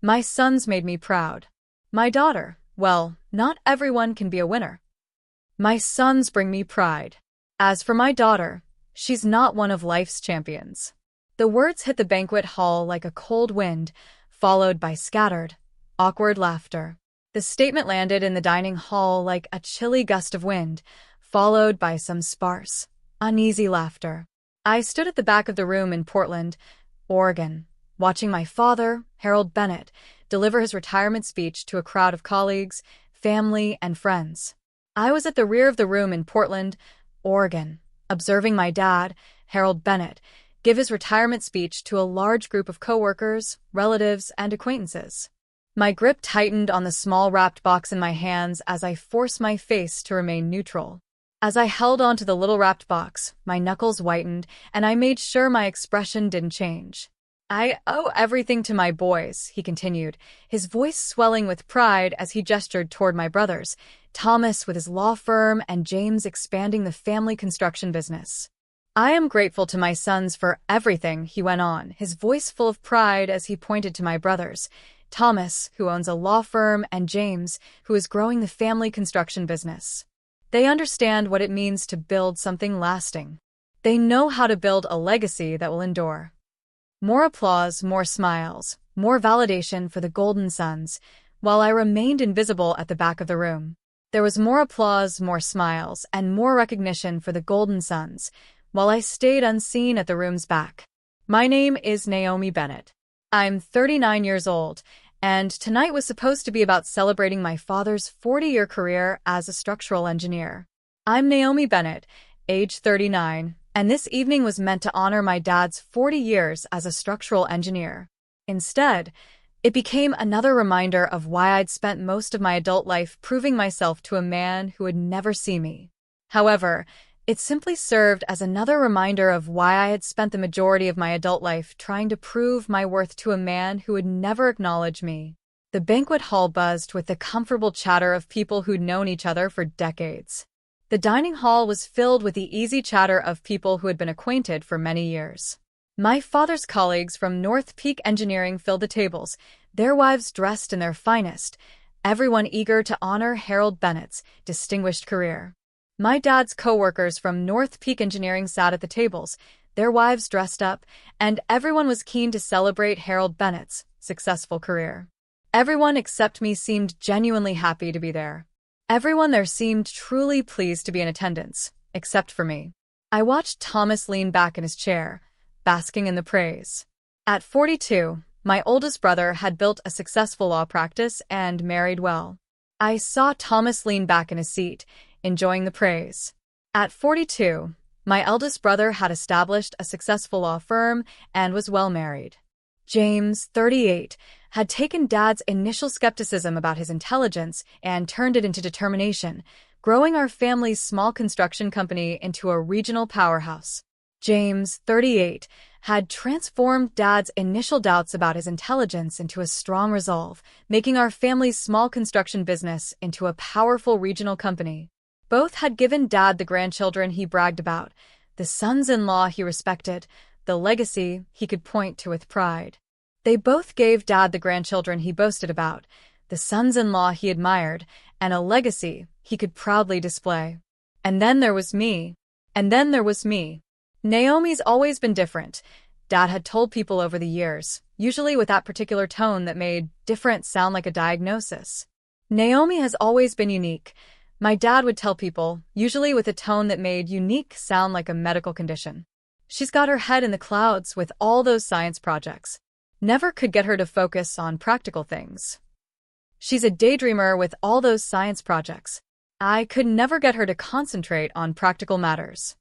My sons made me proud. My daughter, well, not everyone can be a winner. My sons bring me pride. As for my daughter, she's not one of life's champions. The words hit the banquet hall like a cold wind, followed by scattered, awkward laughter. The statement landed in the dining hall like a chilly gust of wind, followed by some sparse, uneasy laughter. I stood at the back of the room in Portland, Oregon, watching my father, Harold Bennett, deliver his retirement speech to a crowd of colleagues, family, and friends. I was at the rear of the room in Portland, Oregon, observing my dad, Harold Bennett, give his retirement speech to a large group of coworkers, relatives, and acquaintances. My grip tightened on the small wrapped box in my hands as I forced my face to remain neutral. As I held onto the little wrapped box, my knuckles whitened, and I made sure my expression didn't change. I owe everything to my boys, he continued, his voice swelling with pride as he gestured toward my brothers, Thomas with his law firm and James expanding the family construction business. I am grateful to my sons for everything, he went on, his voice full of pride as he pointed to my brothers, Thomas, who owns a law firm, and James, who is growing the family construction business. They understand what it means to build something lasting. They know how to build a legacy that will endure. More applause, more smiles, more validation for the Golden Sons, while I remained invisible at the back of the room. There was more applause, more smiles, and more recognition for the Golden Sons, while I stayed unseen at the room's back. My name is Naomi Bennett. I'm 39 years old, and tonight was supposed to be about celebrating my father's 40-year career as a structural engineer. I'm Naomi Bennett, age 39, and this evening was meant to honor my dad's 40 years as a structural engineer. Instead, it became another reminder of why I'd spent most of my adult life proving myself to a man who would never see me. However, it simply served as another reminder of why I had spent the majority of my adult life trying to prove my worth to a man who would never acknowledge me. The banquet hall buzzed with the comfortable chatter of people who'd known each other for decades. The dining hall was filled with the easy chatter of people who had been acquainted for many years. My father's colleagues from North Peak Engineering filled the tables, their wives dressed in their finest, everyone eager to honor Harold Bennett's distinguished career. My dad's co-workers from North Peak Engineering sat at the tables, their wives dressed up, and everyone was keen to celebrate Harold Bennett's successful career. Everyone except me seemed genuinely happy to be there. Everyone there seemed truly pleased to be in attendance, except for me. I watched Thomas lean back in his chair, basking in the praise. At 42, my oldest brother had built a successful law practice and married well. I saw Thomas lean back in his seat, enjoying the praise. At 42, my eldest brother had established a successful law firm and was well married. James, 38, had taken Dad's initial skepticism about his intelligence and turned it into determination, growing our family's small construction company into a regional powerhouse. James, 38, had transformed Dad's initial doubts about his intelligence into a strong resolve, making our family's small construction business into a powerful regional company. Both had given Dad the grandchildren he bragged about, the sons-in-law he respected, the legacy he could point to with pride. They both gave Dad the grandchildren he boasted about, the sons-in-law he admired, and a legacy he could proudly display. And then there was me. Naomi's always been different, Dad had told people over the years, usually with that particular tone that made different sound like a diagnosis. Naomi has always been unique, my dad would tell people, usually with a tone that made unique sound like a medical condition. She's got her head in the clouds with all those science projects. Never could get her to focus on practical things. She's a daydreamer with all those science projects. I could never get her to concentrate on practical matters.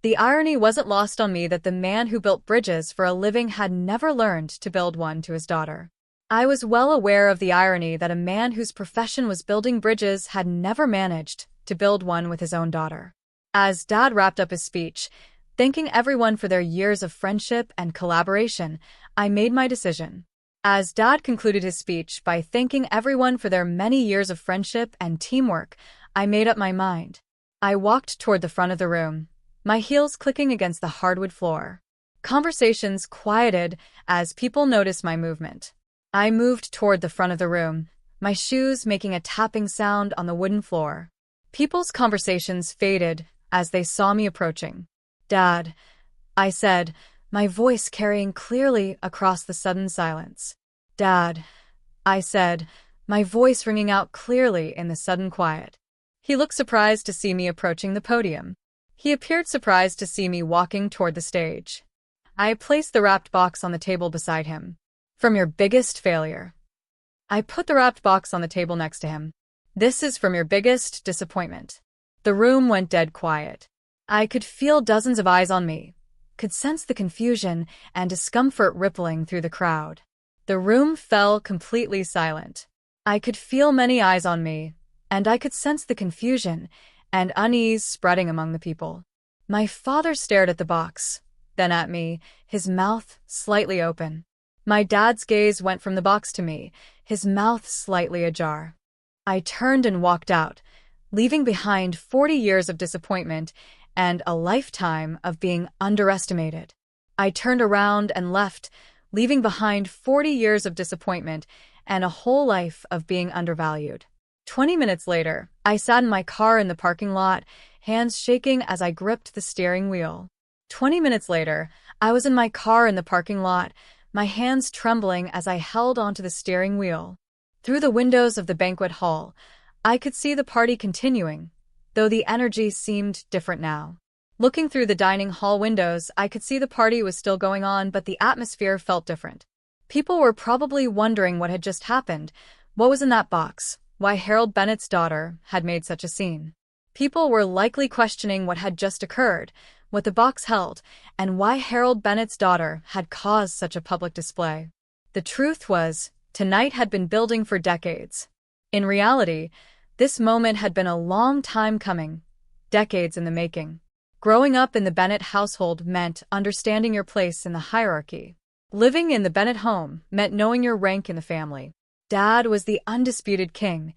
The irony wasn't lost on me that the man who built bridges for a living had never learned to build one to his daughter. I was well aware of the irony that a man whose profession was building bridges had never managed to build one with his own daughter. As Dad wrapped up his speech, thanking everyone for their years of friendship and collaboration, I made my decision. As Dad concluded his speech by thanking everyone for their many years of friendship and teamwork, I made up my mind. I walked toward the front of the room, my heels clicking against the hardwood floor. Conversations quieted as people noticed my movement. I moved toward the front of the room, my shoes making a tapping sound on the wooden floor. People's conversations faded as they saw me approaching. "Dad," I said, my voice carrying clearly across the sudden silence. "Dad," I said, my voice ringing out clearly in the sudden quiet. He looked surprised to see me approaching the podium. He appeared surprised to see me walking toward the stage. I placed the wrapped box on the table beside him. "From your biggest failure." I put the wrapped box on the table next to him. "This is from your biggest disappointment." The room went dead quiet. I could feel dozens of eyes on me, could sense the confusion and discomfort rippling through the crowd. The room fell completely silent. I could feel many eyes on me, and I could sense the confusion and unease spreading among the people. My father stared at the box, then at me, his mouth slightly open. My dad's gaze went from the box to me, his mouth slightly ajar. I turned and walked out, leaving behind 40 years of disappointment and a lifetime of being underestimated. I turned around and left, leaving behind 40 years of disappointment and a whole life of being undervalued. 20 minutes later, I sat in my car in the parking lot, hands shaking as I gripped the steering wheel. 20 minutes later, I was in my car in the parking lot, my hands trembling as I held onto the steering wheel. Through the windows of the banquet hall, I could see the party continuing, though the energy seemed different now. Looking through the dining hall windows, I could see the party was still going on, but the atmosphere felt different. People were probably wondering what had just happened, what was in that box, why Harold Bennett's daughter had made such a scene. People were likely questioning what had just occurred, what the box held, and why Harold Bennett's daughter had caused such a public display. The truth was, tonight had been building for decades. In reality, this moment had been a long time coming, decades in the making. Growing up in the Bennett household meant understanding your place in the hierarchy. Living in the Bennett home meant knowing your rank in the family. Dad was the undisputed king,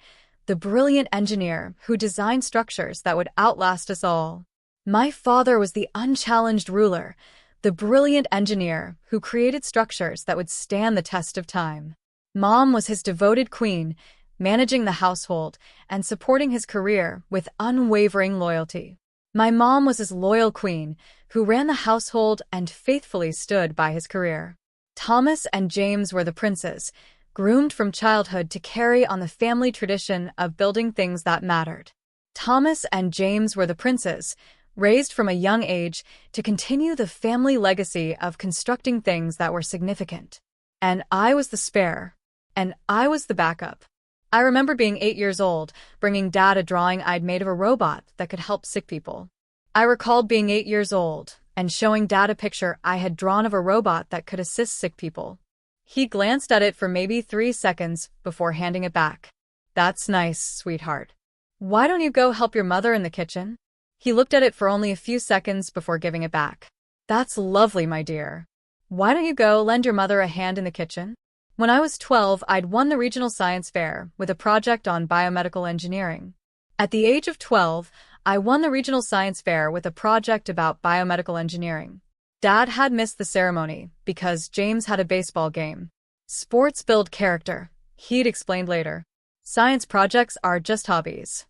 the brilliant engineer who designed structures that would outlast us all. My father was the unchallenged ruler, the brilliant engineer who created structures that would stand the test of time. Mom was his devoted queen, managing the household and supporting his career with unwavering loyalty. My mom was his loyal queen, who ran the household and faithfully stood by his career. Thomas and James were the princes, groomed from childhood to carry on the family tradition of building things that mattered. Thomas and James were the princes, raised from a young age to continue the family legacy of constructing things that were significant. And I was the spare. And I was the backup. I remember being 8 years old, bringing Dad a drawing I'd made of a robot that could help sick people. I recalled being 8 years old and showing Dad a picture I had drawn of a robot that could assist sick people. He glanced at it for maybe 3 seconds before handing it back. "That's nice, sweetheart. Why don't you go help your mother in the kitchen?" He looked at it for only a few seconds before giving it back. "That's lovely, my dear. Why don't you go lend your mother a hand in the kitchen?" When I was 12, I'd won the regional science fair with a project on biomedical engineering. At the age of 12, I won the regional science fair with a project about biomedical engineering. Dad had missed the ceremony because James had a baseball game. "Sports build character," he'd explained later. "Science projects are just hobbies."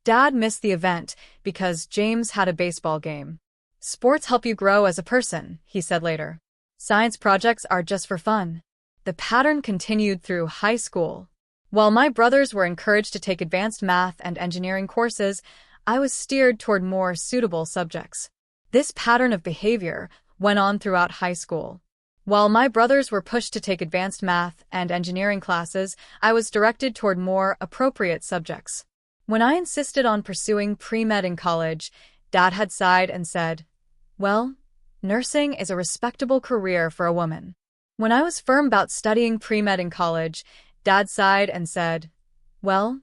Dad missed the event because James had a baseball game. "Sports help you grow as a person," he said later. "Science projects are just for fun." The pattern continued through high school. While my brothers were encouraged to take advanced math and engineering courses, I was steered toward more suitable subjects. This pattern of behavior went on throughout high school. While my brothers were pushed to take advanced math and engineering classes, I was directed toward more appropriate subjects. When I insisted on pursuing pre-med in college, Dad had sighed and said, "Well, nursing is a respectable career for a woman." When I was firm about studying pre-med in college, Dad sighed and said, "Well,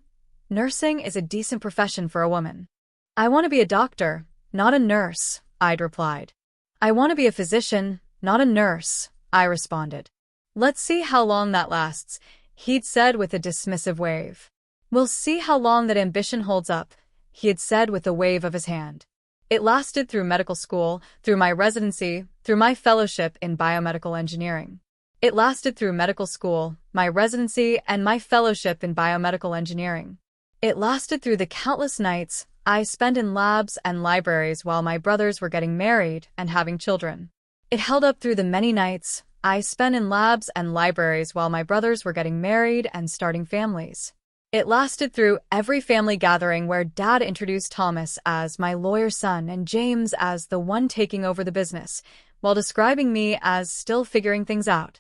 nursing is a decent profession for a woman." "I want to be a doctor, not a nurse," I'd replied. "I want to be a physician, not a nurse," I responded. "Let's see how long that lasts," he'd said with a dismissive wave. "We'll see how long that ambition holds up," he had said with a wave of his hand. It lasted through medical school, through my residency, through my fellowship in biomedical engineering. It lasted through medical school, my residency, and my fellowship in biomedical engineering. It lasted through the countless nights I spent in labs and libraries while my brothers were getting married and having children. It held up through the many nights I spent in labs and libraries while my brothers were getting married and starting families. It lasted through every family gathering where Dad introduced Thomas as my lawyer son and James as the one taking over the business, while describing me as still figuring things out.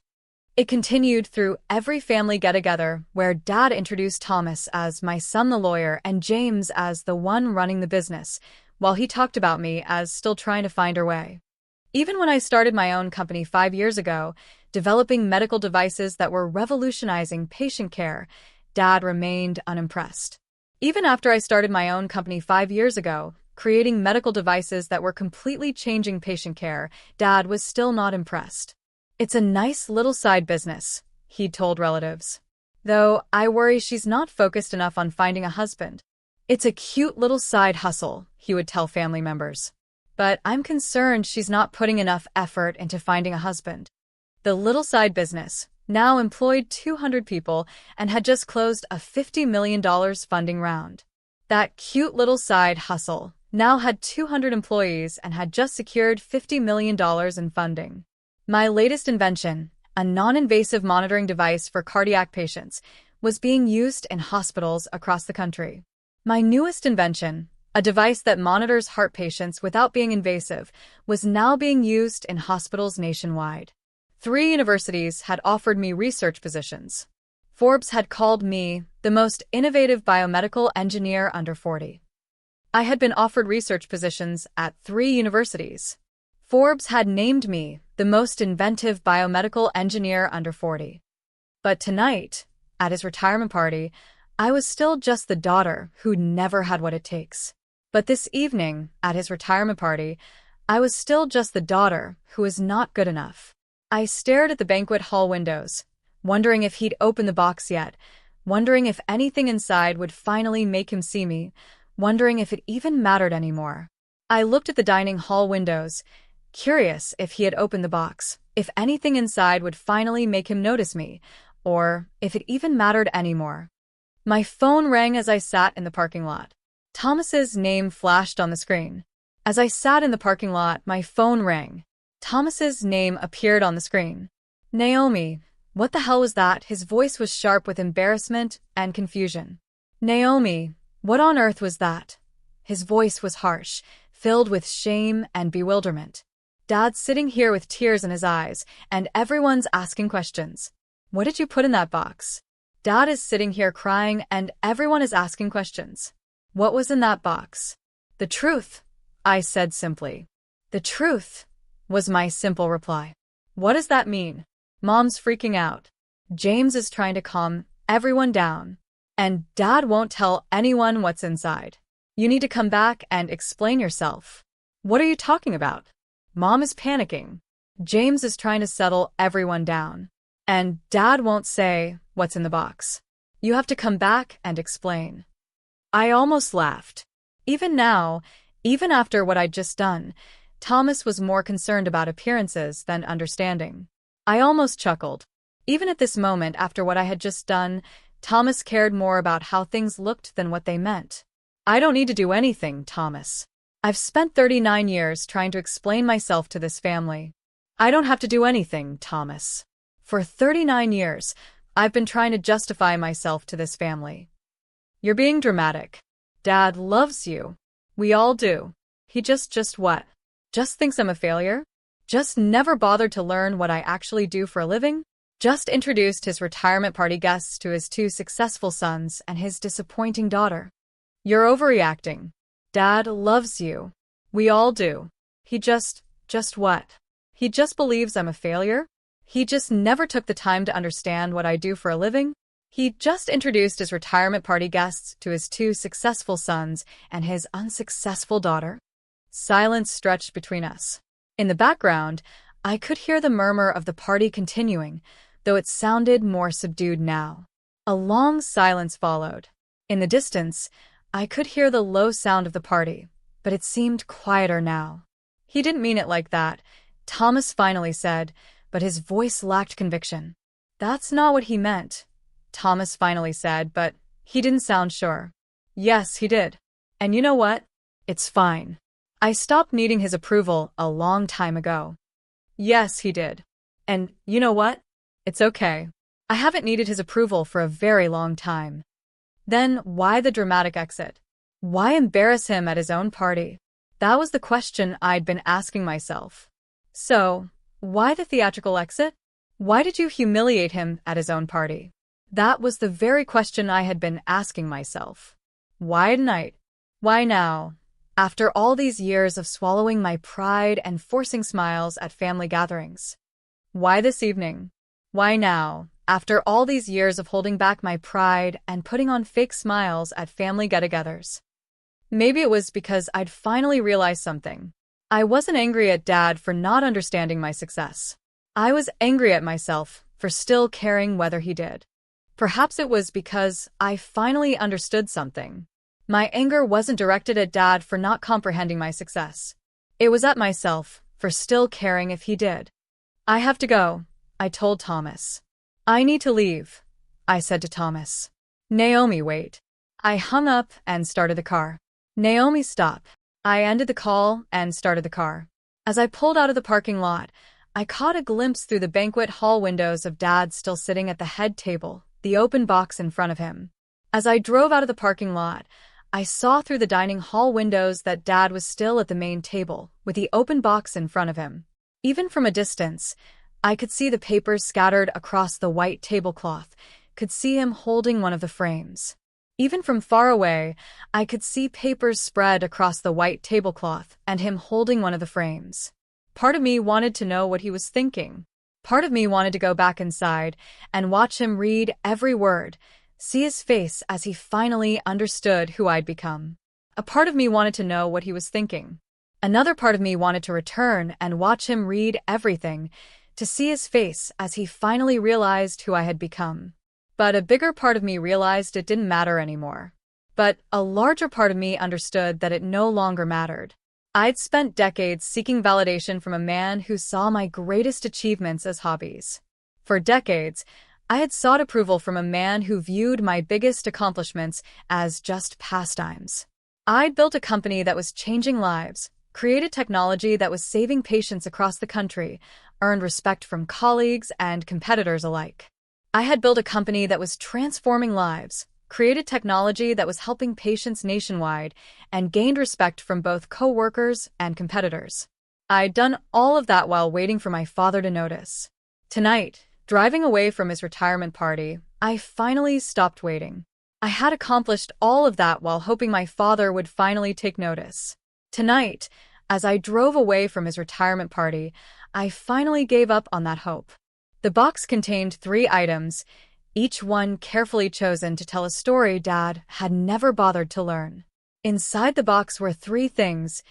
It continued through every family get-together where Dad introduced Thomas as my son the lawyer and James as the one running the business, while he talked about me as still trying to find her way. Even when I started my own company 5 years ago, developing medical devices that were revolutionizing patient care, Dad remained unimpressed. Even after I started my own company 5 years ago, creating medical devices that were completely changing patient care, Dad was still not impressed. It's a nice little side business, he'd told relatives. Though I worry she's not focused enough on finding a husband. It's a cute little side hustle, he would tell family members. But I'm concerned she's not putting enough effort into finding a husband. The little side business now employed 200 people and had just closed a $50 million funding round. That cute little side hustle now had 200 employees and had just secured $50 million in funding. My latest invention, a non-invasive monitoring device for cardiac patients, was being used in hospitals across the country. My newest invention, a device that monitors heart patients without being invasive, was now being used in hospitals nationwide. 3 universities had offered me research positions. Forbes had called me the most innovative biomedical engineer under 40. I had been offered research positions at 3 universities. Forbes had named me the most inventive biomedical engineer under 40. But tonight, at his retirement party, I was still just the daughter who never had what it takes. But this evening, at his retirement party, I was still just the daughter who was not good enough. I stared at the banquet hall windows, wondering if he'd opened the box yet, wondering if anything inside would finally make him see me, wondering if it even mattered anymore. I looked at the dining hall windows, curious if he had opened the box, if anything inside would finally make him notice me, or if it even mattered anymore. My phone rang as I sat in the parking lot. Thomas's name flashed on the screen. As I sat in the parking lot, my phone rang. Thomas's name appeared on the screen. Naomi. What the hell was that? His voice was sharp with embarrassment and confusion. Naomi, what on earth was that? His voice was harsh, filled with shame and bewilderment. Dad's sitting here with tears in his eyes, and everyone's asking questions. What did you put in that box? Dad is sitting here crying, and everyone is asking questions. What was in that box? The truth, I said simply. The truth, was my simple reply. What does that mean? Mom's freaking out. James is trying to calm everyone down. And Dad won't tell anyone what's inside. You need to come back and explain yourself. What are you talking about? Mom is panicking. James is trying to settle everyone down. And Dad won't say what's in the box. You have to come back and explain. I almost laughed. Even now, even after what I'd just done, Thomas was more concerned about appearances than understanding. I almost chuckled. Even at this moment, after what I had just done, Thomas cared more about how things looked than what they meant. I don't need to do anything, Thomas. I've spent 39 years trying to explain myself to this family. I don't have to do anything, Thomas. For 39 years, I've been trying to justify myself to this family. You're being dramatic. Dad loves you. We all do. He just what? Just thinks I'm a failure? Just never bothered to learn what I actually do for a living? Just introduced his retirement party guests to his 2 successful sons and his disappointing daughter. You're overreacting. Dad loves you. We all do. He just what? He just believes I'm a failure? He just never took the time to understand what I do for a living? He just introduced his retirement party guests to his 2 successful sons and his unsuccessful daughter. Silence stretched between us. In the background, I could hear the murmur of the party continuing, though it sounded more subdued now. A long silence followed. In the distance, I could hear the low sound of the party, but it seemed quieter now. He didn't mean it like that, Thomas finally said, but his voice lacked conviction. "That's not what he meant," Thomas finally said, but he didn't sound sure. "Yes, he did. And you know what? It's fine. I stopped needing his approval a long time ago." "Yes, he did. And you know what? It's okay. I haven't needed his approval for a very long time." Then why the dramatic exit? Why embarrass him at his own party? That was the question I'd been asking myself. So, why the theatrical exit? Why did you humiliate him at his own party? That was the very question I had been asking myself. Why tonight? Why now? After all these years of swallowing my pride and forcing smiles at family gatherings. Why this evening? Why now? After all these years of holding back my pride and putting on fake smiles at family get-togethers. Maybe it was because I'd finally realized something. I wasn't angry at Dad for not understanding my success. I was angry at myself for still caring whether he did. Perhaps it was because I finally understood something. My anger wasn't directed at Dad for not comprehending my success. It was at myself for still caring if he did. "I have to go," I told Thomas. "I need to leave," I said to Thomas. "Naomi, wait." I hung up and started the car. "Naomi, stop." I ended the call and started the car. As I pulled out of the parking lot, I caught a glimpse through the banquet hall windows of Dad still sitting at the head table, the open box in front of him. As I drove out of the parking lot, I saw through the dining hall windows that Dad was still at the main table, with the open box in front of him. Even from a distance, I could see the papers scattered across the white tablecloth, could see him holding one of the frames. Even from far away, I could see papers spread across the white tablecloth and him holding one of the frames. Part of me wanted to know what he was thinking. Part of me wanted to go back inside and watch him read every word, see his face as he finally understood who I'd become. A part of me wanted to know what he was thinking. Another part of me wanted to return and watch him read everything, to see his face as he finally realized who I had become. But a bigger part of me realized it didn't matter anymore. But a larger part of me understood that it no longer mattered. I'd spent decades seeking validation from a man who saw my greatest achievements as hobbies. For decades, I had sought approval from a man who viewed my biggest accomplishments as just pastimes. I'd built a company that was changing lives, created technology that was saving patients across the country, earned respect from colleagues and competitors alike. I had built a company that was transforming lives, created technology that was helping patients nationwide, and gained respect from both co-workers and competitors. I'd done all of that while waiting for my father to notice. Tonight, driving away from his retirement party, I finally stopped waiting. I had accomplished all of that while hoping my father would finally take notice. Tonight, as I drove away from his retirement party, I finally gave up on that hope. The box contained 3 items, each one carefully chosen to tell a story Dad had never bothered to learn. Inside the box were 3 things,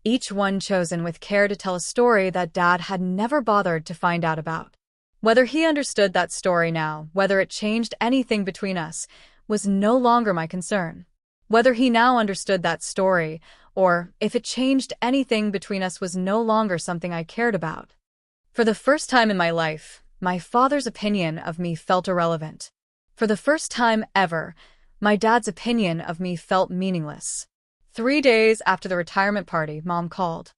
each one chosen with care to tell a story that Dad had never bothered to find out about. Whether he understood that story now, whether it changed anything between us, was no longer my concern. Whether he now understood that story, or if it changed anything between us, was no longer something I cared about. For the first time in my life, my father's opinion of me felt irrelevant. For the first time ever, my dad's opinion of me felt meaningless. 3 days after the retirement party, Mom called.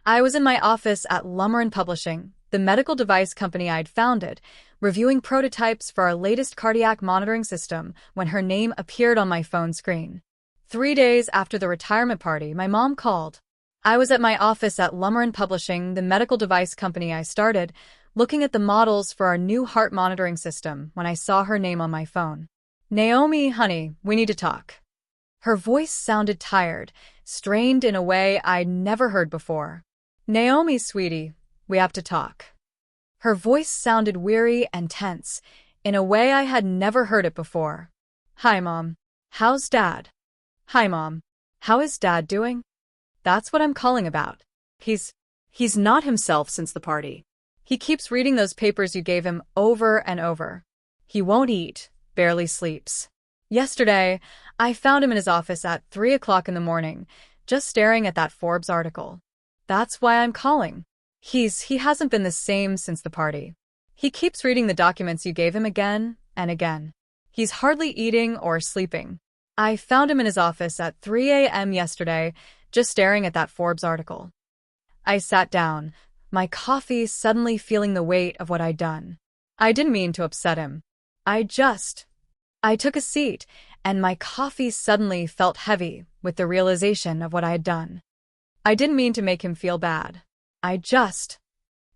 I was in my office at Lummer & Publishing, the medical device company I'd founded, reviewing prototypes for our latest cardiac monitoring system when her name appeared on my phone screen. 3 days after the retirement party, my mom called. I was at my office at Lummer & Publishing, the medical device company I started, looking at the models for our new heart monitoring system when I saw her name on my phone. "Naomi, honey, we need to talk." Her voice sounded tired, strained in a way I'd never heard before. "Naomi, sweetie, we have to talk." Her voice sounded weary and tense, in a way I had never heard it before. "Hi, Mom. How's Dad?" "Hi, Mom. How is Dad doing?" "That's what I'm calling about. He's not himself since the party. He keeps reading those papers you gave him over and over. He won't eat, barely sleeps. Yesterday, I found him in his office at 3 o'clock in the morning, just staring at that Forbes article. That's why I'm calling. He hasn't been the same since the party. He keeps reading the documents you gave him again and again. He's hardly eating or sleeping. I found him in his office at 3 a.m. yesterday, just staring at that Forbes article. I sat down, my coffee suddenly feeling the weight of what I'd done. I didn't mean to upset him. I took a seat, and my coffee suddenly felt heavy with the realization of what I had done. I didn't mean to make him feel bad.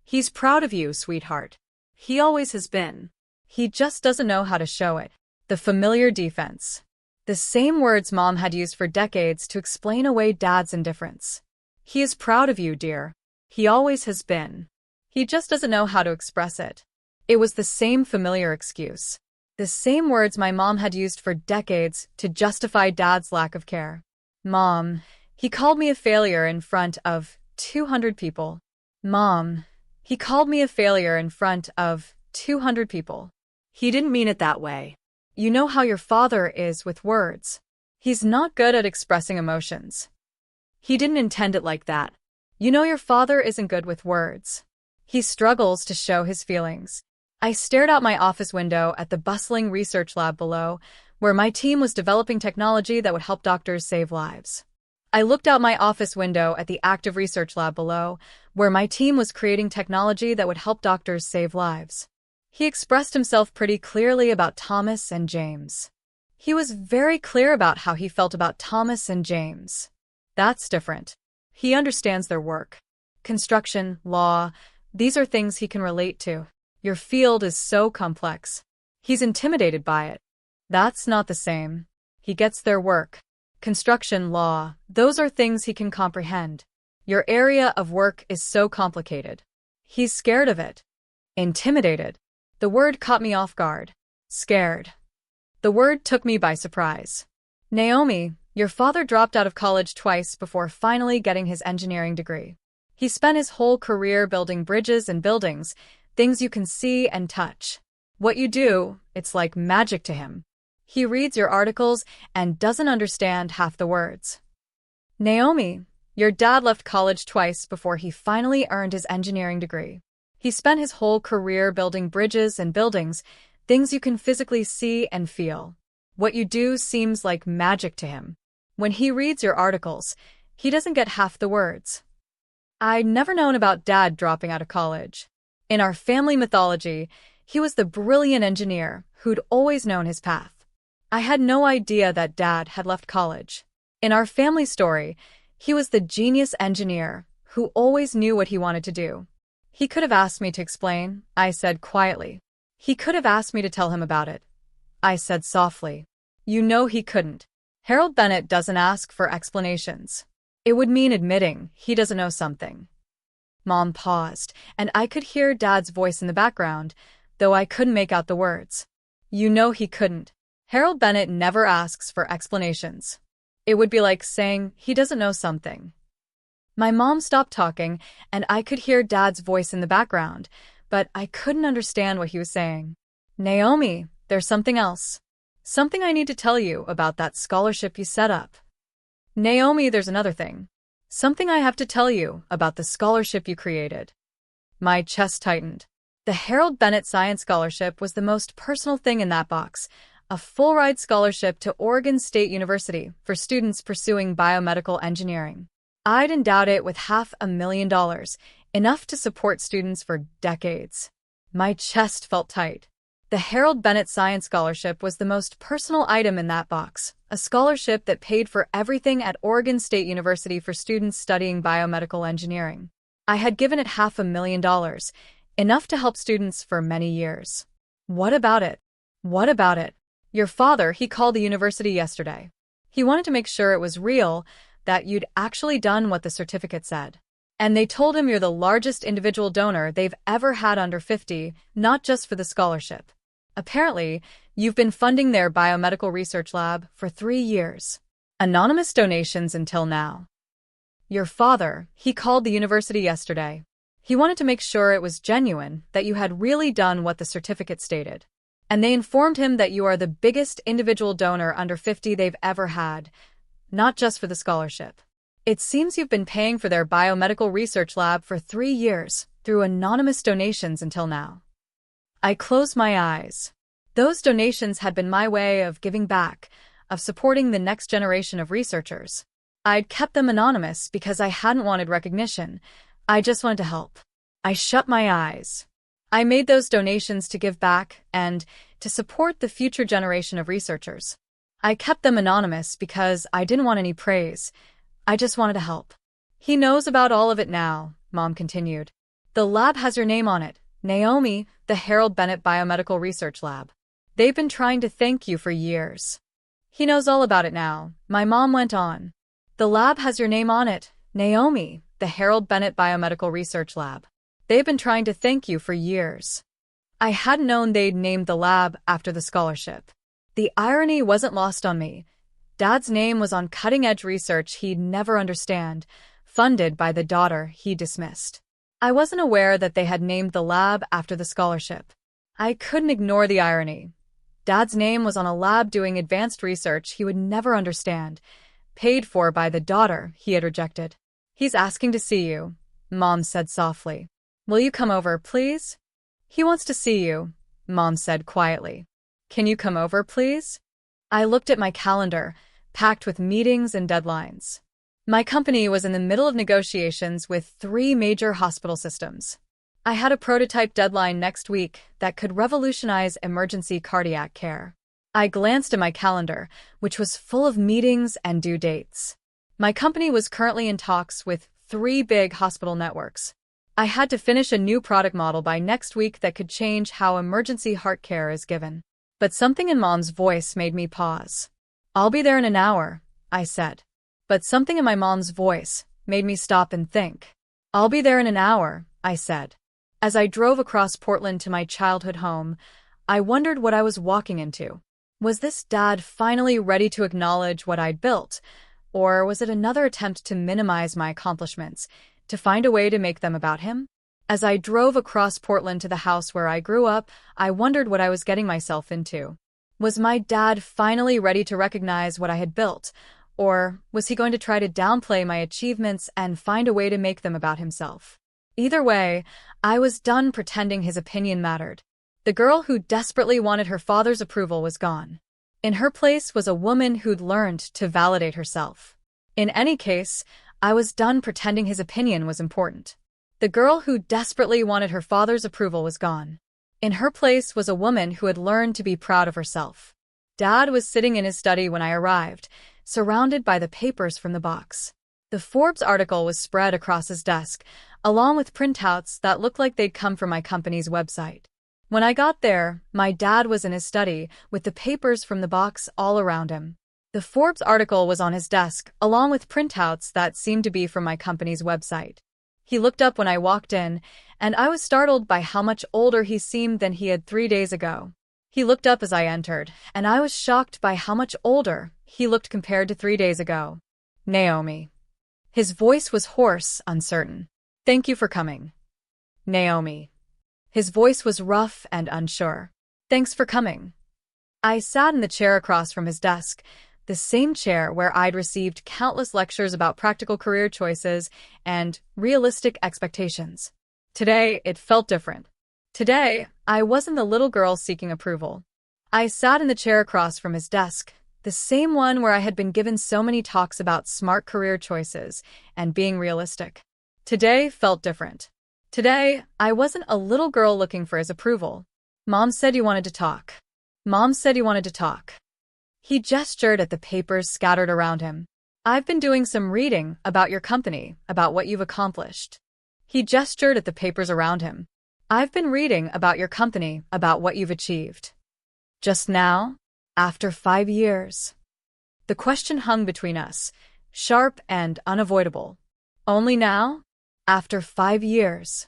He's proud of you, sweetheart. He always has been. He just doesn't know how to show it. The familiar defense. The same words Mom had used for decades to explain away Dad's indifference. He is proud of you, dear. He always has been. He just doesn't know how to express it. It was the same familiar excuse. The same words my mom had used for decades to justify Dad's lack of care. Mom, he called me a failure in front of 200 people. Mom, he called me a failure in front of 200 people. He didn't mean it that way. You know how your father is with words. He's not good at expressing emotions. He didn't intend it like that. You know your father isn't good with words. He struggles to show his feelings. I stared out my office window at the bustling research lab below, where my team was developing technology that would help doctors save lives. I looked out my office window at the active research lab below, where my team was creating technology that would help doctors save lives. He expressed himself pretty clearly about Thomas and James. He was very clear about how he felt about Thomas and James. That's different. He understands their work. Construction, law, these are things he can relate to. Your field is so complex. He's intimidated by it. That's not the same. He gets their work. Construction, law, those are things he can comprehend. Your area of work is so complicated. He's scared of it. Intimidated. The word caught me off guard. Scared. The word took me by surprise. Naomi, your father dropped out of college twice before finally getting his engineering degree. He spent his whole career building bridges and buildings, things you can see and touch. What you do, it's like magic to him. He reads your articles and doesn't understand half the words. Naomi, your dad left college twice before he finally earned his engineering degree. He spent his whole career building bridges and buildings, things you can physically see and feel. What you do seems like magic to him. When he reads your articles, he doesn't get half the words. I'd never known about Dad dropping out of college. In our family mythology, he was the brilliant engineer who'd always known his path. I had no idea that Dad had left college. In our family story, he was the genius engineer who always knew what he wanted to do. He could have asked me to explain, I said quietly. He could have asked me to tell him about it, I said softly. You know he couldn't. Harold Bennett doesn't ask for explanations. It would mean admitting he doesn't know something. Mom paused, and I could hear Dad's voice in the background, though I couldn't make out the words. You know he couldn't. Harold Bennett never asks for explanations. It would be like saying he doesn't know something. My mom stopped talking, and I could hear Dad's voice in the background, but I couldn't understand what he was saying. Naomi, there's something else. Something I need to tell you about that scholarship you set up. Naomi, there's another thing. Something I have to tell you about the scholarship you created. My chest tightened. The Harold Bennett Science Scholarship was the most personal thing in that box, a full-ride scholarship to Oregon State University for students pursuing biomedical engineering. I'd endowed it with $500,000, enough to support students for decades. My chest felt tight. The Harold Bennett Science Scholarship was the most personal item in that box, a scholarship that paid for everything at Oregon State University for students studying biomedical engineering. I had given it $500,000, enough to help students for many years. What about it? What about it? Your father, he called the university yesterday. He wanted to make sure it was real, that you'd actually done what the certificate said. And they told him you're the largest individual donor they've ever had under 50, not just for the scholarship. Apparently, you've been funding their biomedical research lab for 3 years. Anonymous donations until now. Your father, he called the university yesterday. He wanted to make sure it was genuine, that you had really done what the certificate stated. And they informed him that you are the biggest individual donor under 50 they've ever had, not just for the scholarship. It seems you've been paying for their biomedical research lab for 3 years, through anonymous donations until now. I closed my eyes. Those donations had been my way of giving back, of supporting the next generation of researchers. I'd kept them anonymous because I hadn't wanted recognition. I just wanted to help. I shut my eyes. I made those donations to give back and to support the future generation of researchers. I kept them anonymous because I didn't want any praise. I just wanted to help. He knows about all of it now, Mom continued. The lab has your name on it, Naomi, the Harold Bennett Biomedical Research Lab. They've been trying to thank you for years. He knows all about it now, my mom went on. The lab has your name on it, Naomi, the Harold Bennett Biomedical Research Lab. They've been trying to thank you for years. I hadn't known they'd named the lab after the scholarship. The irony wasn't lost on me. Dad's name was on cutting-edge research he'd never understand, funded by the daughter he dismissed. I wasn't aware that they had named the lab after the scholarship. I couldn't ignore the irony. Dad's name was on a lab doing advanced research he would never understand, paid for by the daughter he had rejected. He's asking to see you, Mom said softly. Will you come over, please? He wants to see you, Mom said quietly. Can you come over, please? I looked at my calendar, packed with meetings and deadlines. My company was in the middle of negotiations with 3 major hospital systems. I had a prototype deadline next week that could revolutionize emergency cardiac care. I glanced at my calendar, which was full of meetings and due dates. My company was currently in talks with 3 big hospital networks. I had to finish a new product model by next week that could change how emergency heart care is given. But something in Mom's voice made me pause. I'll be there in an hour, I said. But something in my mom's voice made me stop and think. I'll be there in an hour, I said. As I drove across Portland to my childhood home, I wondered what I was walking into. Was this Dad finally ready to acknowledge what I'd built? Or was it another attempt to minimize my accomplishments, to find a way to make them about him? As I drove across Portland to the house where I grew up, I wondered what I was getting myself into. Was my dad finally ready to recognize what I had built? Or was he going to try to downplay my achievements and find a way to make them about himself? Either way, I was done pretending his opinion mattered. The girl who desperately wanted her father's approval was gone. In her place was a woman who'd learned to validate herself. In any case, I was done pretending his opinion was important. The girl who desperately wanted her father's approval was gone. In her place was a woman who had learned to be proud of herself. Dad was sitting in his study when I arrived, surrounded by the papers from the box. The Forbes article was spread across his desk, along with printouts that looked like they'd come from my company's website. When I got there, my dad was in his study, with the papers from the box all around him. The Forbes article was on his desk, along with printouts that seemed to be from my company's website. He looked up when I walked in, and I was startled by how much older he seemed than he had 3 days ago. He looked up as I entered, and I was shocked by how much older he looked compared to 3 days ago. Naomi. His voice was hoarse, uncertain. Thank you for coming. Naomi. His voice was rough and unsure. Thanks for coming. I sat in the chair across from his desk, the same chair where I'd received countless lectures about practical career choices and realistic expectations. Today, it felt different. Today, I wasn't the little girl seeking approval. I sat in the chair across from his desk, the same one where I had been given so many talks about smart career choices and being realistic. Today felt different. Today, I wasn't a little girl looking for his approval. Mom said you wanted to talk. Mom said you wanted to talk. He gestured at the papers scattered around him. I've been doing some reading about your company, about what you've accomplished. He gestured at the papers around him. I've been reading about your company, about what you've achieved. Just now, after 5 years. The question hung between us, sharp and unavoidable. Only now, after 5 years.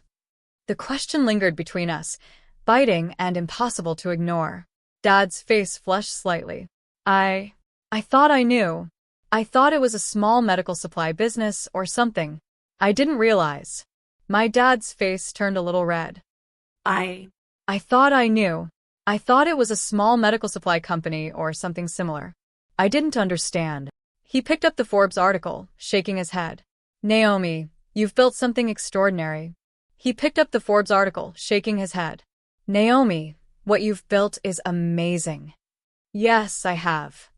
The question lingered between us, biting and impossible to ignore. Dad's face flushed slightly. I thought I knew. I thought it was a small medical supply business or something. I didn't realize. My dad's face turned a little red. I thought I knew. I thought it was a small medical supply company or something similar. I didn't understand. He picked up the Forbes article, shaking his head. Naomi, you've built something extraordinary. He picked up the Forbes article, shaking his head. Naomi, what you've built is amazing. Yes, I have.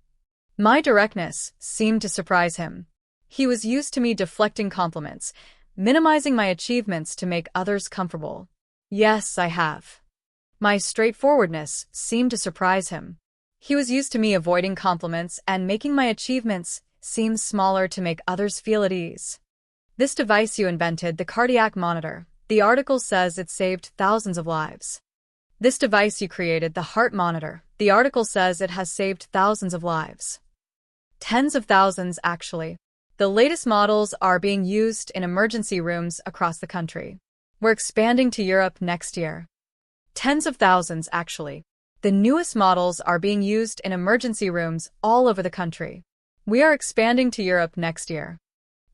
My directness seemed to surprise him. He was used to me deflecting compliments, minimizing my achievements to make others comfortable. Yes, I have. My straightforwardness seemed to surprise him. He was used to me avoiding compliments and making my achievements seem smaller to make others feel at ease. This device you invented, the cardiac monitor, the article says it saved thousands of lives. This device you created, the heart monitor, the article says it has saved thousands of lives. Tens of thousands, actually. The latest models are being used in emergency rooms across the country. We're expanding to Europe next year. Tens of thousands, actually. The newest models are being used in emergency rooms all over the country. We are expanding to Europe next year.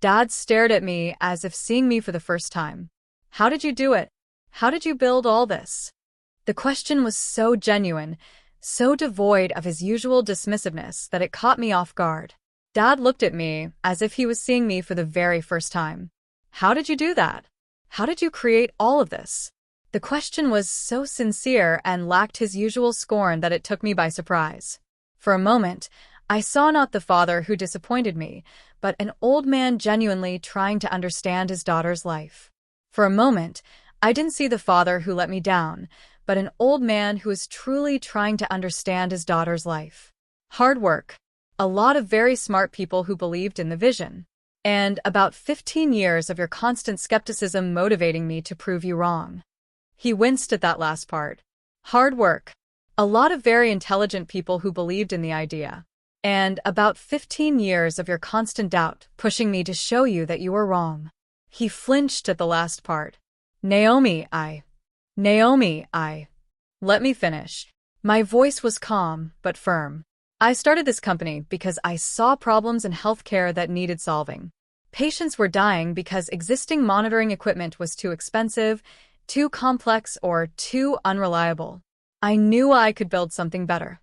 Dad stared at me as if seeing me for the first time. How did you do it? How did you build all this? The question was so genuine, so devoid of his usual dismissiveness that it caught me off guard. Dad looked at me as if he was seeing me for the very first time. How did you do that? How did you create all of this? The question was so sincere and lacked his usual scorn that it took me by surprise. For a moment, I saw not the father who disappointed me, but an old man genuinely trying to understand his daughter's life. For a moment, I didn't see the father who let me down, but an old man who is truly trying to understand his daughter's life. Hard work. A lot of very smart people who believed in the vision. And about 15 years of your constant skepticism motivating me to prove you wrong. He winced at that last part. Hard work. A lot of very intelligent people who believed in the idea. And about 15 years of your constant doubt, pushing me to show you that you were wrong. He flinched at the last part. Naomi, Let me finish. My voice was calm, but firm. I started this company because I saw problems in healthcare that needed solving. Patients were dying because existing monitoring equipment was too expensive, too complex, or too unreliable. I knew I could build something better.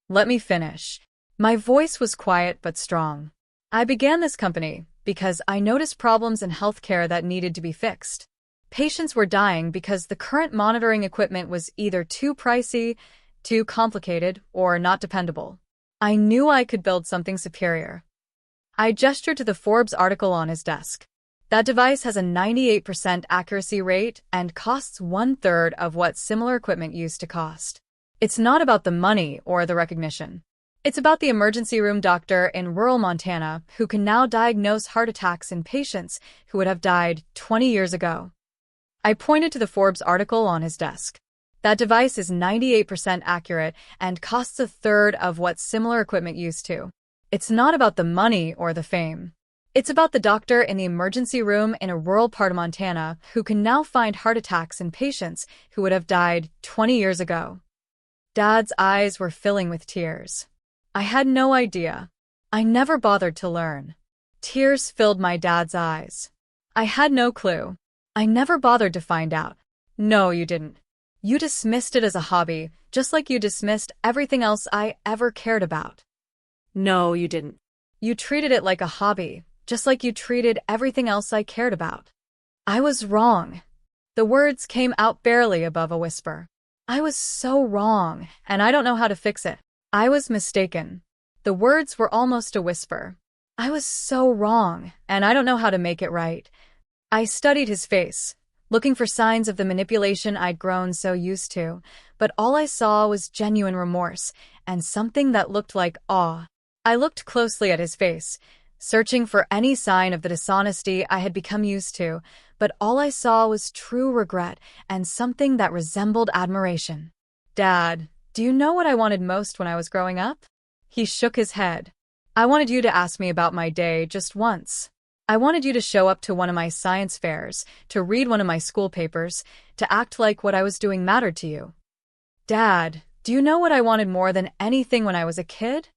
Let me finish. My voice was quiet but strong. I began this company because I noticed problems in healthcare that needed to be fixed. Patients were dying because the current monitoring equipment was either too pricey, too complicated, or not dependable. I knew I could build something superior. I gestured to the Forbes article on his desk. That device has a 98% accuracy rate and costs 1/3 of what similar equipment used to cost. It's not about the money or the recognition. It's about the emergency room doctor in rural Montana who can now diagnose heart attacks in patients who would have died 20 years ago. I pointed to the Forbes article on his desk. That device is 98% accurate and costs 1/3 of what similar equipment used to. It's not about the money or the fame. It's about the doctor in the emergency room in a rural part of Montana who can now find heart attacks in patients who would have died 20 years ago. Dad's eyes were filling with tears. I had no idea. I never bothered to learn. Tears filled my dad's eyes. I had no clue. I never bothered to find out. No, you didn't. You dismissed it as a hobby, just like you dismissed everything else I ever cared about. No, you didn't. You treated it like a hobby, just like you treated everything else I cared about. I was wrong. The words came out barely above a whisper. I was so wrong, and I don't know how to fix it. I was mistaken. The words were almost a whisper. I was so wrong, and I don't know how to make it right. I studied his face, looking for signs of the manipulation I'd grown so used to, but all I saw was genuine remorse and something that looked like awe. I looked closely at his face, searching for any sign of the dishonesty I had become used to, but all I saw was true regret and something that resembled admiration. Dad, do you know what I wanted most when I was growing up? He shook his head. I wanted you to ask me about my day just once. I wanted you to show up to one of my science fairs, to read one of my school papers, to act like what I was doing mattered to you. Dad, do you know what I wanted more than anything when I was a kid?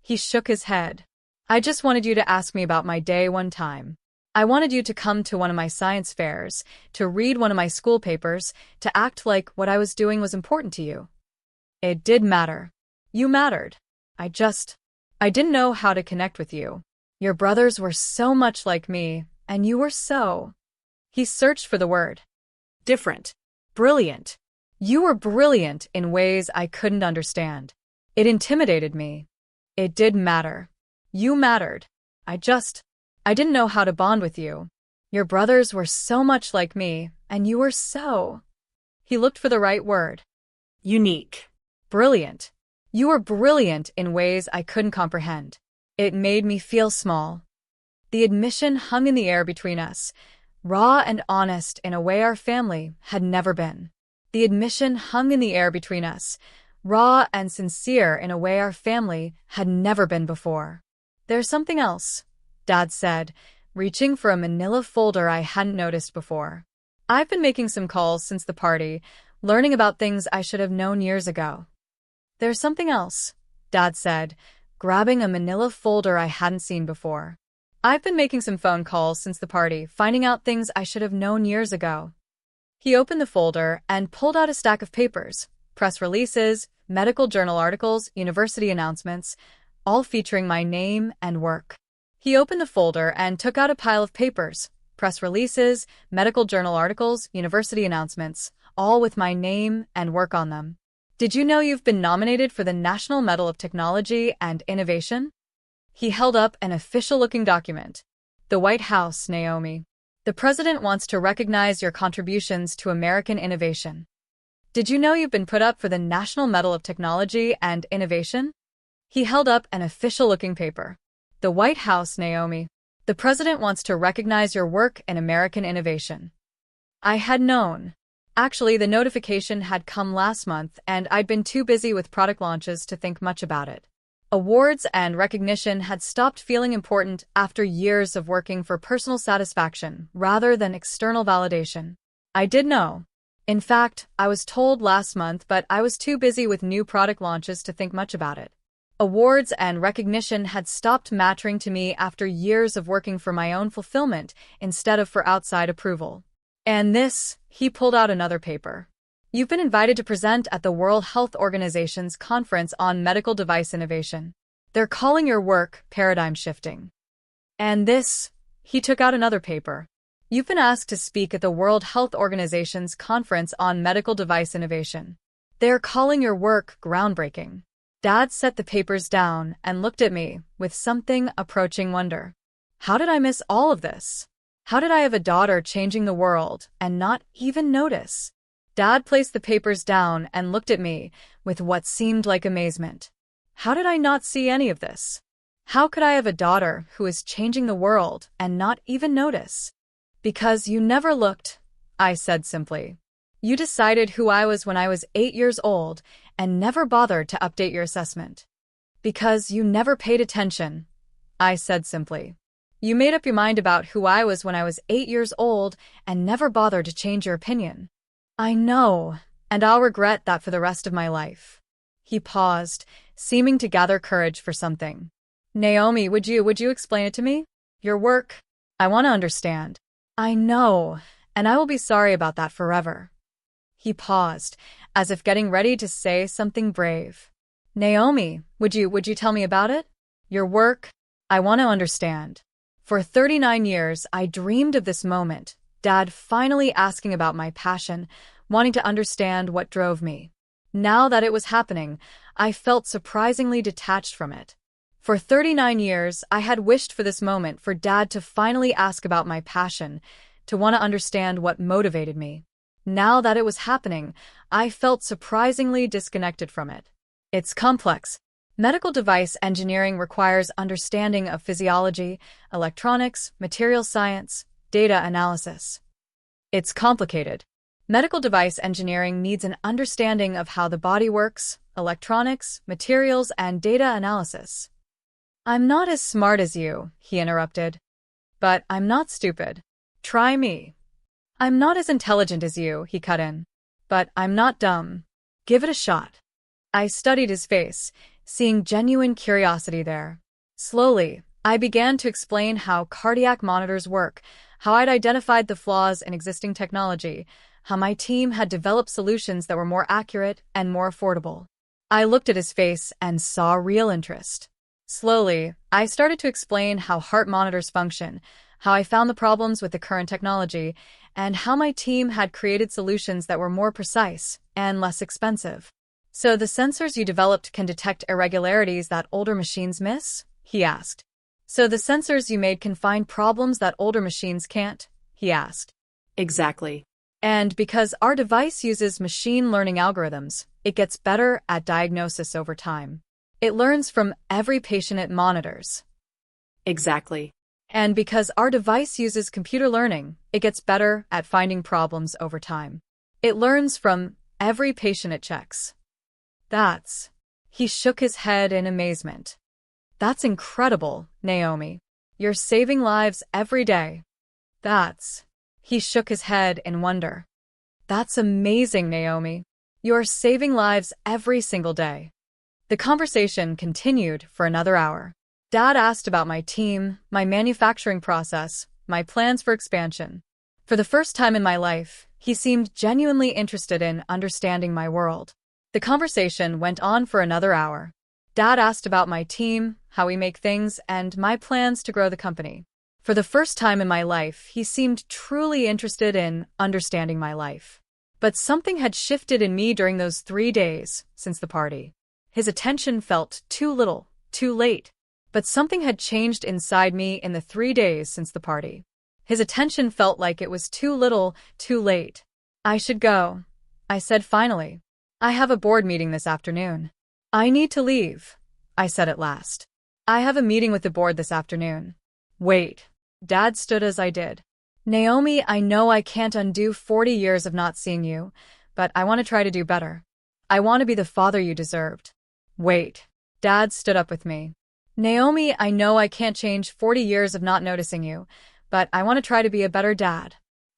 He shook his head. I just wanted you to ask me about my day one time. I wanted you to come to one of my science fairs, to read one of my school papers, to act like what I was doing was important to you. It did matter. You mattered. I didn't know how to connect with you. Your brothers were so much like me, and you were so... He searched for the word. Different. Brilliant. You were brilliant in ways I couldn't understand. It intimidated me. It didn't matter. You mattered. I didn't know how to bond with you. Your brothers were so much like me, and you were so... He looked for the right word. Unique. Brilliant. You were brilliant in ways I couldn't comprehend. It made me feel small. The admission hung in the air between us, raw and honest in a way our family had never been. The admission hung in the air between us, raw and sincere in a way our family had never been before. There's something else, Dad said, reaching for a manila folder I hadn't noticed before. I've been making some calls since the party, learning about things I should have known years ago. There's something else, Dad said, grabbing a manila folder I hadn't seen before. I've been making some phone calls since the party, finding out things I should have known years ago. He opened the folder and pulled out a stack of papers, press releases, medical journal articles, university announcements, all featuring my name and work. He opened the folder and took out a pile of papers, press releases, medical journal articles, university announcements, all with my name and work on them. Did you know you've been nominated for the National Medal of Technology and Innovation? He held up an official-looking document. The White House, Naomi. The President wants to recognize your contributions to American innovation. Did you know you've been put up for the National Medal of Technology and Innovation? He held up an official-looking paper. The White House, Naomi. The President wants to recognize your work in American innovation. I had known. Actually, the notification had come last month, and I'd been too busy with product launches to think much about it. Awards and recognition had stopped feeling important after years of working for personal satisfaction rather than external validation. I did know. In fact, I was told last month, but I was too busy with new product launches to think much about it. Awards and recognition had stopped mattering to me after years of working for my own fulfillment instead of for outside approval. And this, he pulled out another paper. You've been invited to present at the World Health Organization's Conference on Medical Device Innovation. They're calling your work paradigm shifting. And this, he took out another paper. You've been asked to speak at the World Health Organization's Conference on Medical Device Innovation. They're calling your work groundbreaking. Dad set the papers down and looked at me with something approaching wonder. How did I miss all of this? How did I have a daughter changing the world and not even notice? Dad placed the papers down and looked at me with what seemed like amazement. How did I not see any of this? How could I have a daughter who is changing the world and not even notice? Because you never looked, I said simply. You decided who I was when I was 8 years old and never bothered to update your assessment. Because you never paid attention, I said simply. You made up your mind about who I was when I was 8 years old and never bothered to change your opinion. I know, and I'll regret that for the rest of my life. He paused, seeming to gather courage for something. Naomi, would you explain it to me? Your work? I want to understand. I know, and I will be sorry about that forever. He paused, as if getting ready to say something brave. Naomi, would you tell me about it? Your work? I want to understand. For 39 years, I dreamed of this moment, Dad finally asking about my passion, wanting to understand what drove me. Now that it was happening, I felt surprisingly detached from it. For 39 years, I had wished for this moment for Dad to finally ask about my passion, to want to understand what motivated me. Now that it was happening, I felt surprisingly disconnected from it. It's complex. Medical device engineering requires understanding of physiology, electronics, material science, data analysis. It's complicated. Medical device engineering needs an understanding of how the body works, electronics, materials, and data analysis. I'm not as smart as you, he interrupted. But I'm not stupid. Try me. I'm not as intelligent as you, he cut in. But I'm not dumb. Give it a shot. I studied his face, seeing genuine curiosity there. Slowly, I began to explain how cardiac monitors work, how I'd identified the flaws in existing technology, how my team had developed solutions that were more accurate and more affordable. I looked at his face and saw real interest. Slowly, I started to explain how heart monitors function, how I found the problems with the current technology, and how my team had created solutions that were more precise and less expensive. So the sensors you developed can detect irregularities that older machines miss? He asked. So the sensors you made can find problems that older machines can't? He asked. Exactly. And because our device uses machine learning algorithms, it gets better at diagnosis over time. It learns from every patient it monitors. Exactly. And because our device uses computer learning, it gets better at finding problems over time. It learns from every patient it checks. He shook his head in amazement. That's incredible, Naomi. You're saving lives every day. He shook his head in wonder. That's amazing, Naomi. You're saving lives every single day. The conversation continued for another hour. Dad asked about my team, my manufacturing process, my plans for expansion. For the first time in my life, he seemed genuinely interested in understanding my world. The conversation went on for another hour. Dad asked about my team, how we make things, and my plans to grow the company. For the first time in my life, he seemed truly interested in understanding my life. But something had shifted in me during those 3 days since the party. His attention felt too little, too late. But something had changed inside me in the 3 days since the party. His attention felt like it was too little, too late. I should go, I said finally. I have a board meeting this afternoon. I need to leave, I said at last. I have a meeting with the board this afternoon. Wait. Dad stood as I did. Naomi, I know I can't undo 40 years of not seeing you, but I want to try to do better. I want to be the father you deserved. Wait. Dad stood up with me. Naomi, I know I can't change 40 years of not noticing you, but I want to try to be a better dad.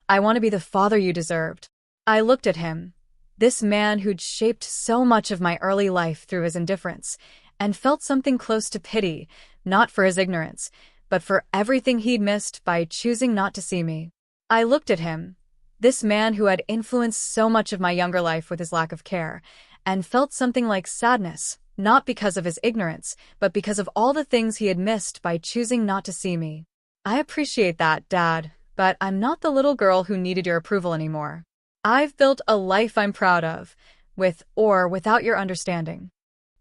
I want to be the father you deserved. I looked at him, this man who'd shaped so much of my early life through his indifference, and felt something close to pity, not for his ignorance, but for everything he'd missed by choosing not to see me. I looked at him, this man who had influenced so much of my younger life with his lack of care, and felt something like sadness, not because of his ignorance, but because of all the things he had missed by choosing not to see me. I appreciate that, Dad, but I'm not the little girl who needed your approval anymore. I've built a life I'm proud of, with or without your understanding.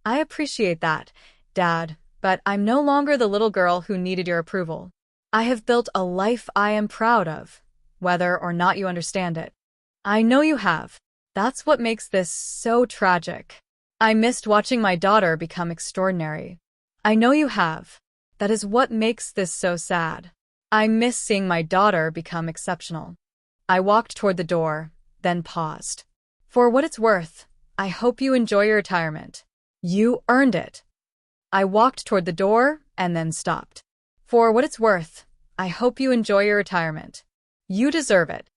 I appreciate that, Dad, but I'm no longer the little girl who needed your approval. I have built a life I am proud of, whether or not you understand it. I know you have. That's what makes this so tragic. I missed watching my daughter become extraordinary. I know you have. That is what makes this so sad. I miss seeing my daughter become exceptional. I walked toward the door, then paused. For what it's worth, I hope you enjoy your retirement. You earned it. I walked toward the door and then stopped. For what it's worth, I hope you enjoy your retirement. You deserve it.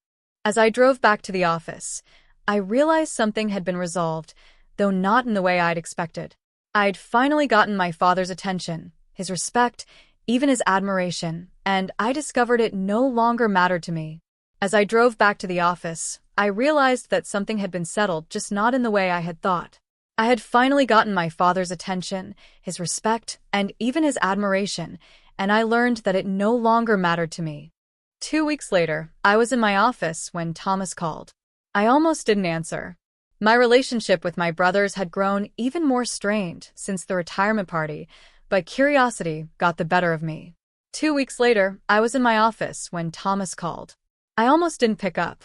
As I drove back to the office, I realized something had been resolved, though not in the way I'd expected. I'd finally gotten my father's attention, his respect, even his admiration, and I discovered it no longer mattered to me. As I drove back to the office, I realized that something had been settled, just not in the way I had thought. I had finally gotten my father's attention, his respect, and even his admiration, and I learned that it no longer mattered to me. 2 weeks later, I was in my office when Thomas called. I almost didn't answer. My relationship with my brothers had grown even more strained since the retirement party, but curiosity got the better of me. 2 weeks later, I was in my office when Thomas called. I almost didn't pick up.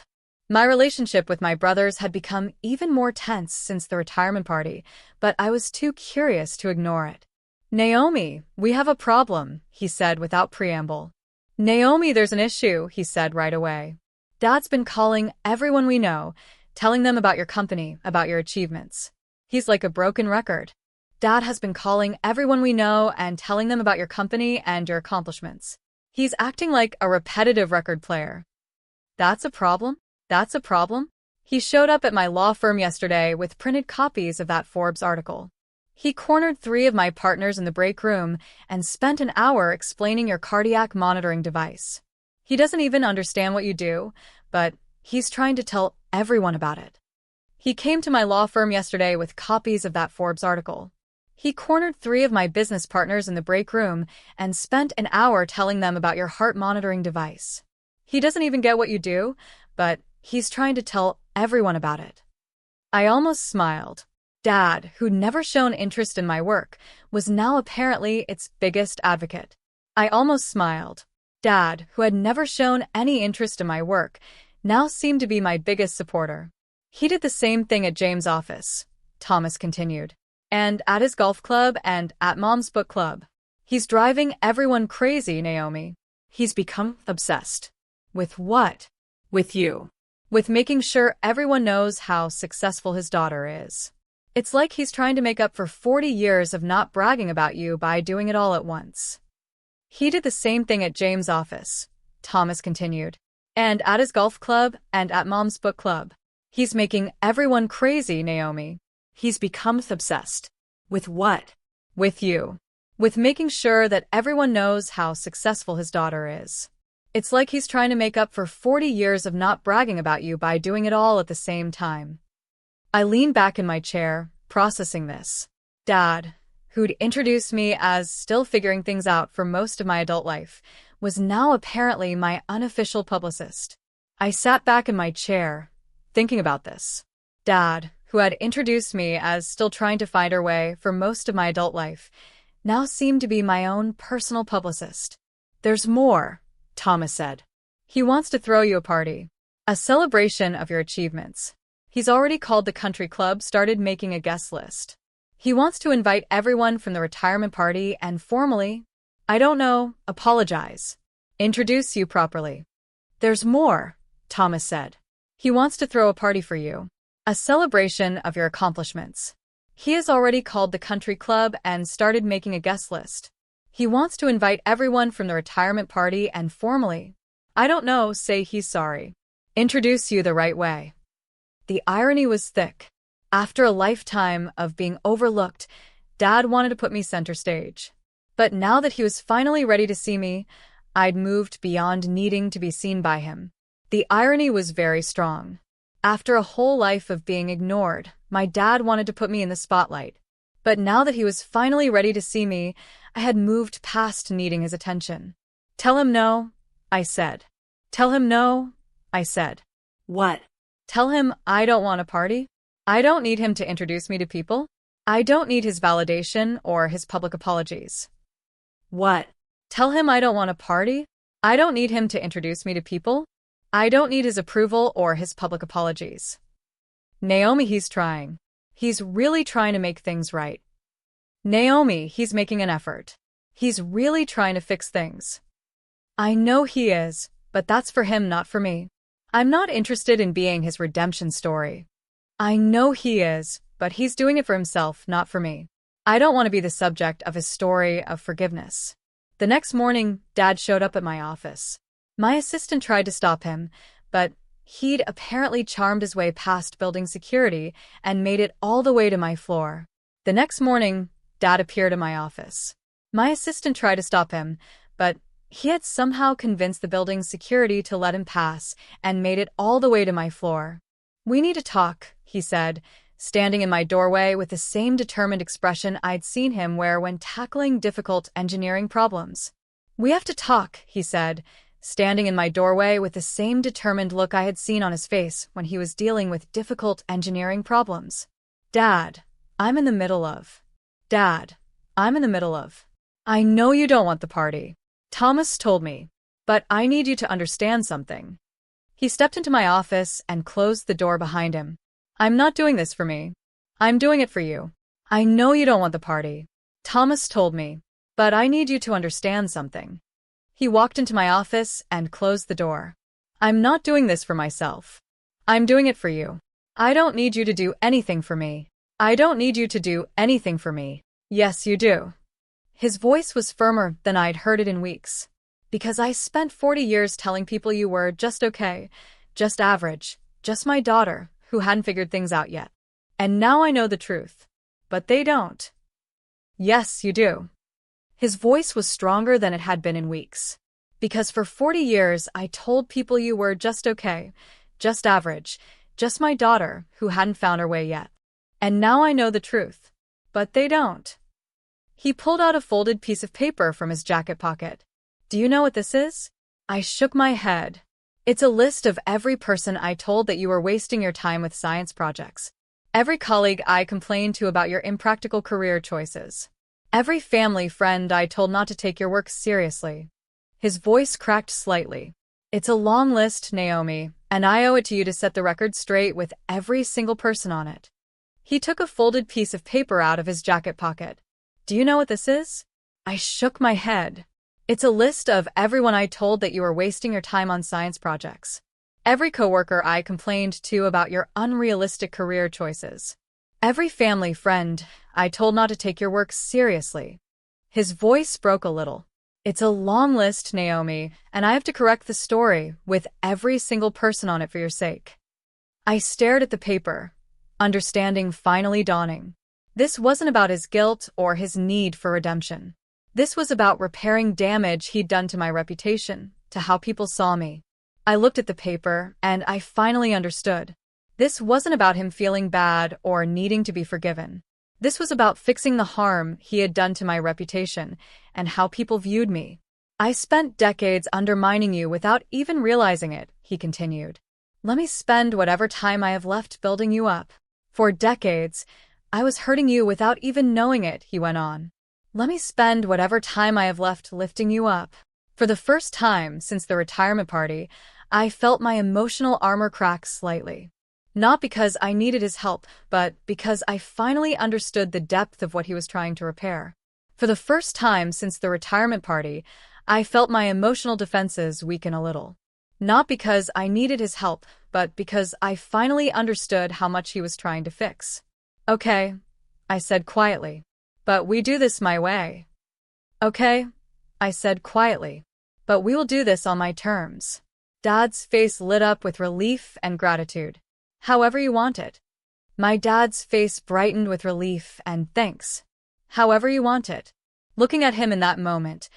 My relationship with my brothers had become even more tense since the retirement party, but I was too curious to ignore it. Naomi, we have a problem, he said without preamble. Naomi, there's an issue, he said right away. Dad's been calling everyone we know, telling them about your company, about your achievements. He's like a broken record. Dad has been calling everyone we know and telling them about your company and your accomplishments. He's acting like a repetitive record player. That's a problem? That's a problem? He showed up at my law firm yesterday with printed copies of that Forbes article. He cornered 3 of my partners in the break room and spent an hour explaining your cardiac monitoring device. He doesn't even understand what you do, but he's trying to tell everyone about it. He came to my law firm yesterday with copies of that Forbes article. He cornered 3 of my business partners in the break room and spent an hour telling them about your heart monitoring device. He doesn't even get what you do, but he's trying to tell everyone about it. I almost smiled. Dad, who'd never shown interest in my work, was now apparently its biggest advocate. I almost smiled. Dad, who had never shown any interest in my work, now seemed to be my biggest supporter. He did the same thing at James' office, Thomas continued, and at his golf club and at Mom's book club. He's driving everyone crazy, Naomi. He's become obsessed. With what? With you. With making sure everyone knows how successful his daughter is. It's like he's trying to make up for 40 years of not bragging about you by doing it all at once. He did the same thing at James' office, Thomas continued, and at his golf club and at Mom's book club. He's making everyone crazy, Naomi. He's become obsessed. With what? With you. With making sure that everyone knows how successful his daughter is. It's like he's trying to make up for 40 years of not bragging about you by doing it all at the same time. I leaned back in my chair, processing this. Dad, who'd introduced me as still figuring things out for most of my adult life, was now apparently my unofficial publicist. I sat back in my chair, thinking about this. Dad, who had introduced me as still trying to find her way for most of my adult life, now seemed to be my own personal publicist. There's more, Thomas said. He wants to throw you a party. A celebration of your achievements. He's already called the country club, started making a guest list. He wants to invite everyone from the retirement party and formally, apologize. Introduce you properly. There's more, Thomas said. He wants to throw a party for you. A celebration of your accomplishments. He has already called the country club and started making a guest list. He wants to invite everyone from the retirement party and formally, say he's sorry. Introduce you the right way. The irony was thick. After a lifetime of being overlooked, Dad wanted to put me center stage. But now that he was finally ready to see me, I'd moved beyond needing to be seen by him. The irony was very strong. After a whole life of being ignored, my dad wanted to put me in the spotlight. But now that he was finally ready to see me, I had moved past needing his attention. Tell him no, I said. Tell him no, I said. What? Tell him I don't want a party. I don't need him to introduce me to people. I don't need his validation or his public apologies. What? Tell him I don't want a party. I don't need him to introduce me to people. I don't need his approval or his public apologies. Naomi, he's trying. He's really trying to make things right. Naomi, he's making an effort. He's really trying to fix things. I know he is, but that's for him, not for me. I'm not interested in being his redemption story. I know he is, but he's doing it for himself, not for me. I don't want to be the subject of his story of forgiveness. The next morning, Dad showed up at my office. My assistant tried to stop him, but he'd apparently charmed his way past building security and made it all the way to my floor. The next morning, Dad appeared in my office. My assistant tried to stop him, but he had somehow convinced the building's security to let him pass and made it all the way to my floor. We need to talk, he said, standing in my doorway with the same determined expression I'd seen him wear when tackling difficult engineering problems. We have to talk, he said, standing in my doorway with the same determined look I had seen on his face when he was dealing with difficult engineering problems. Dad, I'm in the middle of. I know you don't want the party. Thomas told me, but I need you to understand something. He stepped into my office and closed the door behind him. I'm not doing this for me. I'm doing it for you. I know you don't want the party. Thomas told me, but I need you to understand something. He walked into my office and closed the door. I'm not doing this for myself. I'm doing it for you. I don't need you to do anything for me. I don't need you to do anything for me. Yes, you do. His voice was firmer than I'd heard it in weeks. Because I spent 40 years telling people you were just okay, just average, just my daughter, who hadn't figured things out yet. And now I know the truth. But they don't. Yes, you do. His voice was stronger than it had been in weeks. Because for 40 years I told people you were just okay, just average, just my daughter, who hadn't found her way yet. And now I know the truth. But they don't. He pulled out a folded piece of paper from his jacket pocket. Do you know what this is? I shook my head. It's a list of every person I told that you were wasting your time with science projects. Every colleague I complained to about your impractical career choices. Every family friend I told not to take your work seriously. His voice cracked slightly. It's a long list, Naomi, and I owe it to you to set the record straight with every single person on it. He took a folded piece of paper out of his jacket pocket. Do you know what this is? I shook my head. It's a list of everyone I told that you were wasting your time on science projects. Every coworker I complained to about your unrealistic career choices. Every family friend I told not to take your work seriously. His voice broke a little. It's a long list, Naomi, and I have to correct the story with every single person on it for your sake. I stared at the paper, understanding finally dawning. This wasn't about his guilt or his need for redemption. This was about repairing damage he'd done to my reputation, to how people saw me. I looked at the paper, and I finally understood. This wasn't about him feeling bad or needing to be forgiven. This was about fixing the harm he had done to my reputation and how people viewed me. I spent decades undermining you without even realizing it, he continued. Let me spend whatever time I have left building you up. For decades, I was hurting you without even knowing it, he went on. Let me spend whatever time I have left lifting you up. For the first time since the retirement party, I felt my emotional armor crack slightly. Not because I needed his help, but because I finally understood the depth of what he was trying to repair. For the first time since the retirement party, I felt my emotional defenses weaken a little. Not because I needed his help, but because I finally understood how much he was trying to fix. Okay, I said quietly. But we do this my way. Okay, I said quietly. But we will do this on my terms. Dad's face lit up with relief and gratitude. However you want it. My dad's face brightened with relief and thanks. However you want it. Looking at him in that moment,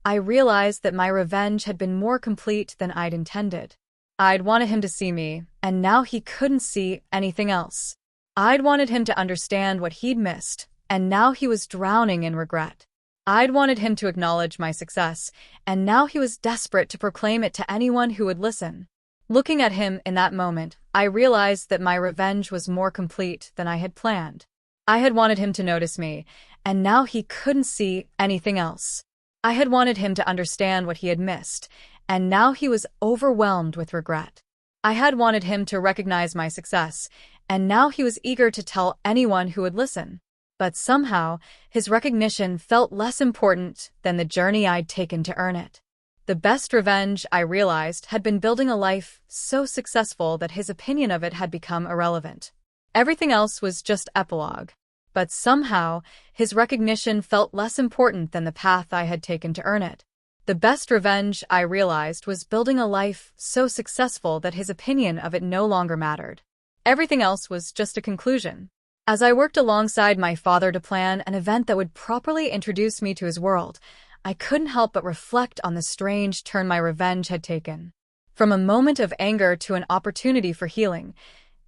I realized that my revenge had been more complete than I'd intended. I'd wanted him to see me, and now he couldn't see anything else. I'd wanted him to understand what he'd missed, and now he was drowning in regret. I'd wanted him to acknowledge my success, and now he was desperate to proclaim it to anyone who would listen. Looking at him in that moment, I realized that my revenge was more complete than I had planned. I had wanted him to notice me, and now he couldn't see anything else. I had wanted him to understand what he had missed, and now he was overwhelmed with regret. I had wanted him to recognize my success, and now he was eager to tell anyone who would listen. But somehow, his recognition felt less important than the journey I'd taken to earn it. The best revenge, I realized, had been building a life so successful that his opinion of it had become irrelevant. Everything else was just epilogue. But somehow, his recognition felt less important than the path I had taken to earn it. The best revenge, I realized, was building a life so successful that his opinion of it no longer mattered. Everything else was just a conclusion. As I worked alongside my father to plan an event that would properly introduce me to his world, I couldn't help but reflect on the strange turn my revenge had taken. From a moment of anger to an opportunity for healing,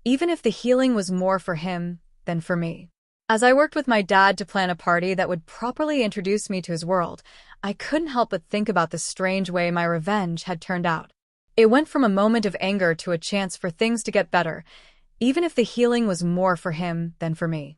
even if the healing was more for him than for me. As I worked with my dad to plan a party that would properly introduce me to his world, I couldn't help but think about the strange way my revenge had turned out. It went from a moment of anger to a chance for things to get better, even if the healing was more for him than for me.